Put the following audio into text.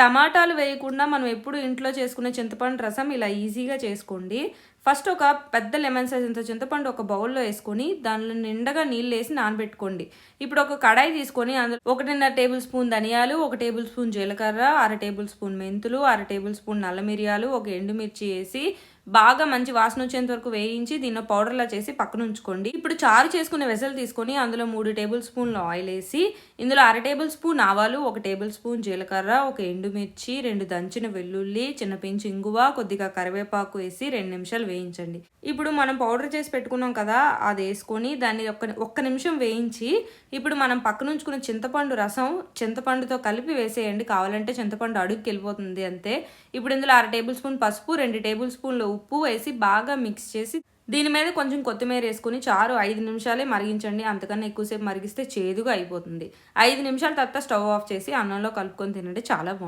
టమాటాలు వేయకుండా మనం ఎప్పుడు ఇంట్లో చేసుకునే చింతపండు రసం ఇలా ఈజీగా చేసుకోండి. ఫస్ట్ ఒక పెద్ద లెమన్ సైజ్ అంత చింతపండు ఒక బౌల్‌లో ఏసుకొని దానిలో నిండుగా నీళ్ళేసి నానబెట్టుకోండి. ఇప్పుడు ఒక కడాయి తీసుకొని అందులో 1.5 టేబుల్ స్పూన్ ధనియాలు, 1 టేబుల్ స్పూన్ జీలకర్ర, 1/2 టేబుల్ స్పూన్ మెంతులు, 1/2 టేబుల్ స్పూన్ నల్ల మిరియాలు, ఒక ఎండుమిర్చి ఏసి బాగా మంచి వాసన వచ్చేంత వరకు వేయించి దీన్ని పౌడర్‌లా చేసి పక్కన ఉంచుకోండి. ఇప్పుడు చారు చేసుకునే వెసలు తీసుకొని అందులో 3 టేబుల్ స్పూన్‌ల ఆయిల్ ఏసి ఇందులో 1/2 టేబుల్ స్పూన్ ఆవాలు, 1 టేబుల్ స్పూన్ జీలకర్ర, ఒక ఎండుమిర్చి, 2 దంచిన వెల్లుల్లి, చిన్న పించు ఇంగువ, కొద్దిగా కరివేపాకు వేసి 2 నిమిషాలు వేయించండి. ఇప్పుడు మనం పౌడర్ చేసి పెట్టుకున్నాం కదా, అది వేసుకొని దాన్ని ఒక్క నిమిషం వేయించి ఇప్పుడు మనం పక్కన ఉంచుకున్న చింతపండు రసం చింతపండుతో కలిపి వేసేయండి. కావాలంటే చింతపండు అడుగుకి వెళ్ళిపోతుంది అంతే. ఇప్పుడు ఇందులో 1/2 టేబుల్ స్పూన్ పసుపు, 2 టేబుల్ స్పూన్ల ఉప్పు వేసి బాగా మిక్స్ చేసి దీని మీద కొంచెం కొత్తిమీర వేసుకుని చారు 5 నిమిషాలే మరిగించండి. అంతకన్నా ఎక్కువసేపు మరిగిస్తే చేదుగా అయిపోతుంది. 5 నిమిషాల తర్వాత స్టవ్ ఆఫ్ చేసి అన్నంలో కలుపుకొని తినండి. చాలా బాగుంటుంది.